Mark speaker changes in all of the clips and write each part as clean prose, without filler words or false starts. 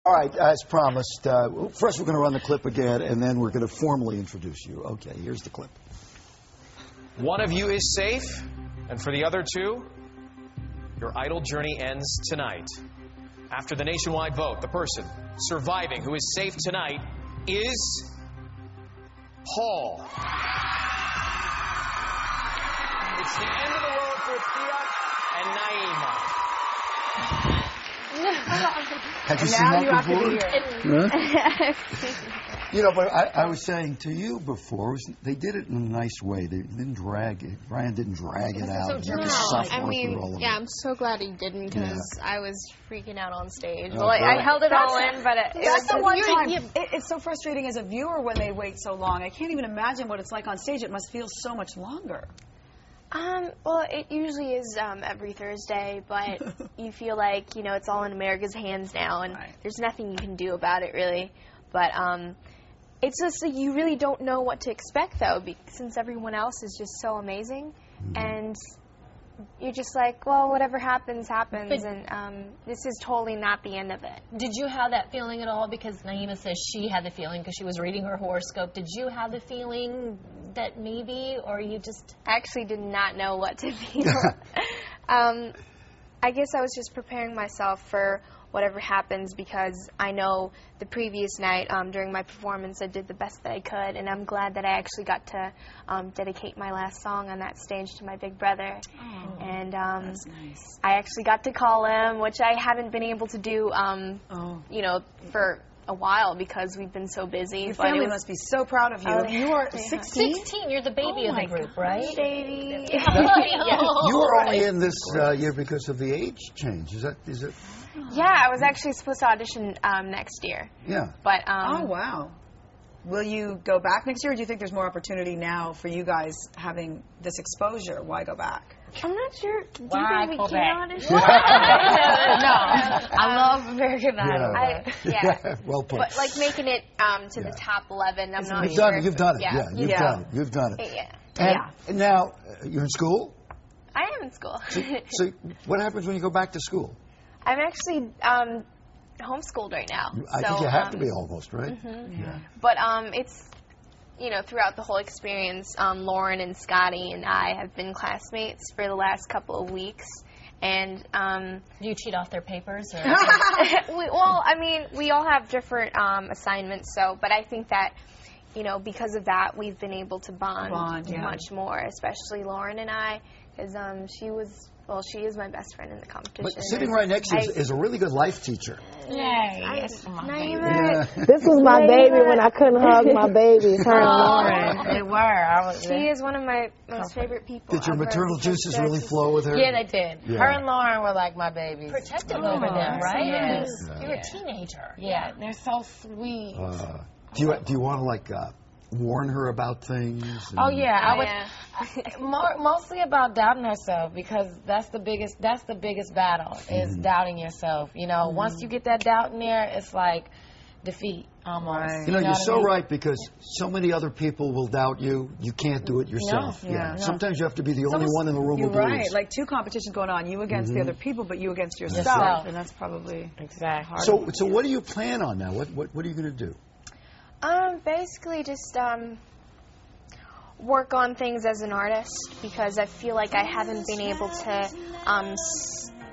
Speaker 1: All right, as promised, first we're going to run the clip again, and then we're going to formally introduce you. Okay, here's the clip.
Speaker 2: One of you is safe, and for the other two, your idol journey ends tonight. After the nationwide vote, the person surviving who is safe tonight is Paul. It's the end of the road for Thia and Naima.
Speaker 1: Had you seen that before? You know, but I was saying to you before, they did it in a nice way. They didn't drag it. Brian didn't drag it out.
Speaker 3: So I mean, yeah, I'm so glad he didn't because I was freaking out on stage. Well, I held it all in, but
Speaker 4: that's the one time. It's so frustrating as a viewer when they wait so long. I can't even imagine what it's like on stage. It must feel so much longer.
Speaker 3: Well, it usually is every Thursday, but you feel like, you know, it's all in America's hands now, and there's nothing you can do about it, really. But it's just like you really don't know what to expect, though, since everyone else is just so amazing. And you're just like, well, whatever happens, happens, and this is totally not the end of it.
Speaker 5: Did you have that feeling at all? Because Naima says she had the feeling because she was reading her horoscope. Did you have the feeling that maybe, or you just...
Speaker 3: I actually did not know what to feel. I guess I was just preparing myself for whatever happens because I know the previous night during my performance I did the best that I could, and I'm glad that I actually got to dedicate my last song on that stage to my big brother. And
Speaker 4: that's nice.
Speaker 3: I actually got to call him, which I haven't been able to do, you know, for a while because we've been so busy.
Speaker 4: Your family must be so proud of you. You are 16?
Speaker 5: 16, you're the baby of the group, right?
Speaker 3: Baby.
Speaker 1: You were only in this year because of the age change. Is it?
Speaker 3: Yeah, I was actually supposed to audition next year.
Speaker 1: Yeah.
Speaker 3: But
Speaker 4: oh, wow. Will you go back next year, or do you think there's more opportunity now for you guys having this exposure? Why go back?
Speaker 3: I'm not sure. Do you
Speaker 5: Why
Speaker 3: think
Speaker 5: go
Speaker 3: we can
Speaker 5: back?
Speaker 3: audition?
Speaker 5: No. I love American Idol.
Speaker 3: Yeah.
Speaker 1: Well put.
Speaker 3: But like making it to the top 11, I'm not
Speaker 1: You've
Speaker 3: sure.
Speaker 1: done it. You've done it.
Speaker 3: Yeah.
Speaker 1: You've done it. You've done it.
Speaker 3: Yeah.
Speaker 1: And now, you're in school?
Speaker 3: I am in school.
Speaker 1: So what happens when you go back to school?
Speaker 3: I'm actually homeschooled right now.
Speaker 1: I think you have to be almost, right?
Speaker 3: Yeah. But it's, you know, throughout the whole experience, Lauren and Scotty and I have been classmates for the last couple of weeks. And
Speaker 5: do you cheat off their papers? Or?
Speaker 3: well, I mean, we all have different assignments. But I think that, you know, because of that, we've been able to bond much more, especially Lauren and I, because she is my best friend in the competition.
Speaker 1: But sitting right next to you is a really good life teacher.
Speaker 3: Naima.
Speaker 6: This was my baby when I couldn't hug my babies. Her and Lauren.
Speaker 5: They were.
Speaker 3: She is one of my most favorite people.
Speaker 1: Did your maternal juices really flow with her?
Speaker 5: Yeah, they did.
Speaker 6: Yeah. Her and Lauren were like my babies.
Speaker 5: Protective over them, right?
Speaker 6: Yes.
Speaker 5: You're a teenager.
Speaker 6: Yeah, they're so sweet.
Speaker 1: Do you want to like warn her about things?
Speaker 6: Oh yeah, I would. Mostly about doubting herself, because that's the biggest battle is doubting yourself. You know, once you get that doubt in there, it's like defeat almost.
Speaker 4: Right.
Speaker 1: You know, you're so right, because so many other people will doubt you. You can't do it yourself.
Speaker 4: No.
Speaker 1: Sometimes you have to be the only one in the room who
Speaker 4: believes.
Speaker 1: believes.
Speaker 4: Right, like two competitions going on, you against the other people, but you against yourself, and that's probably hard.
Speaker 1: So what do you plan on now? What are you going to do?
Speaker 3: Basically just work on things as an artist, because I feel like I haven't been able to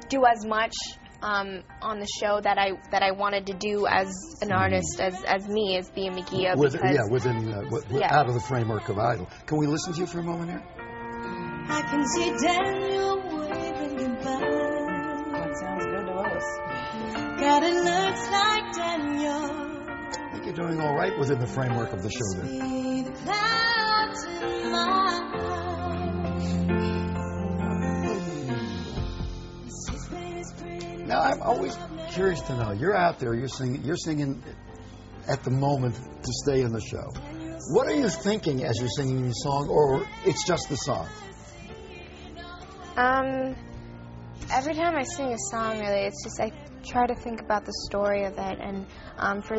Speaker 3: do as much on the show that I wanted to do as an artist, as Thia Megia.
Speaker 1: Out of the framework of Idol. Can we listen to you for a moment here?
Speaker 7: I can see Daniel waving goodbye.
Speaker 4: That sounds good to us.
Speaker 7: God, it looks like Daniel.
Speaker 1: I think you're doing all right within the framework of the show there.
Speaker 7: See the clouds in my eyes.
Speaker 1: Now, I'm always curious to know. You're out there. You're singing at the moment to stay in the show. What are you thinking as you're singing the song, or it's just the song?
Speaker 3: Every time I sing a song, really, it's just I try to think about the story of it. And for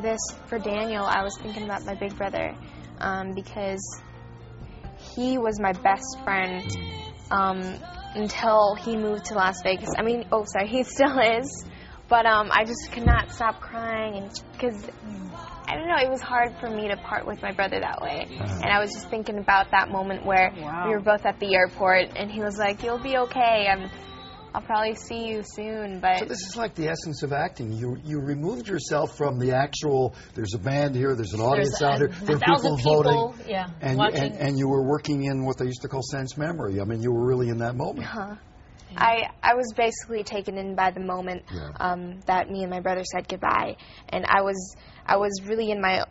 Speaker 3: Daniel, I was thinking about my big brother, because he was my best friend until he moved to Las Vegas. I mean, he still is, But I just could not stop crying, and because I don't know, it was hard for me to part with my brother that way. And I was just thinking about that moment where we were both at the airport, and he was like, "You'll be okay. I'll probably see you soon." But
Speaker 1: so this is like the essence of acting. You removed yourself from the actual. There's a band here. There's an audience out here. There are people voting.
Speaker 5: Yeah,
Speaker 1: and you were working in what they used to call sense memory. I mean, you were really in that moment.
Speaker 3: I was basically taken in by the moment that me and my brother said goodbye, and I was really in my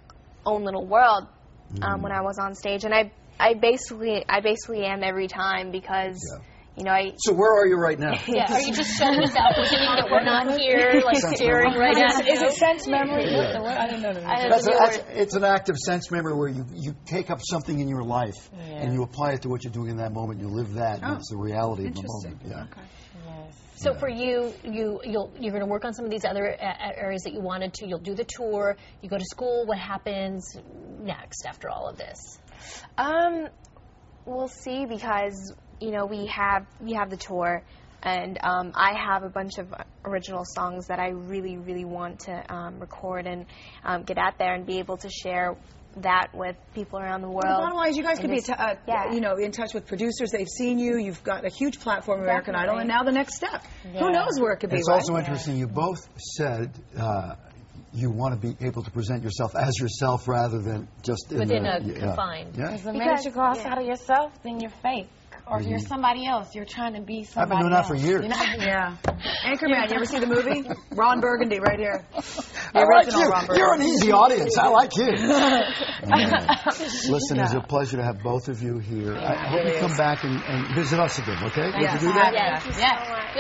Speaker 3: own little world when I was on stage, and I basically am every time because. You know,
Speaker 1: so where are you right now?
Speaker 5: Yeah, are you just shutting us out, pretending that we're not here, like staring right at you?
Speaker 4: Is it sense memory? I didn't know that.
Speaker 1: It's an act of sense memory where you take up something in your life and you apply it to what you're doing in that moment. You live that, and it's the reality of the moment. Yeah.
Speaker 4: Okay.
Speaker 5: So for you're going to work on some of these other areas that you wanted to. You'll do the tour. You go to school. What happens next after all of this?
Speaker 3: We'll see, because you know we have the tour, and I have a bunch of original songs that I really want to record and get out there and be able to share that with people around the world.
Speaker 4: Well, the bottom line is you guys could be in touch with producers. They've seen you. You've got a huge platform, American Idol, and now the next step. Who knows where it could be?
Speaker 1: It's also interesting. You both said you want to be able to present yourself as yourself rather than just
Speaker 5: within a confined.
Speaker 6: Because the minute you go outside of yourself, then you're fake. Or if you're somebody else, you're trying to be somebody
Speaker 1: I've been doing that for years.
Speaker 6: You know?
Speaker 4: Yeah. Anchorman, you ever see the movie? Ron Burgundy, right here.
Speaker 1: I like you. You're an easy audience. I like you. Listen, it's a pleasure to have both of you here. I hope you come back and visit us again, okay? Would you do that?
Speaker 3: Thank you so much.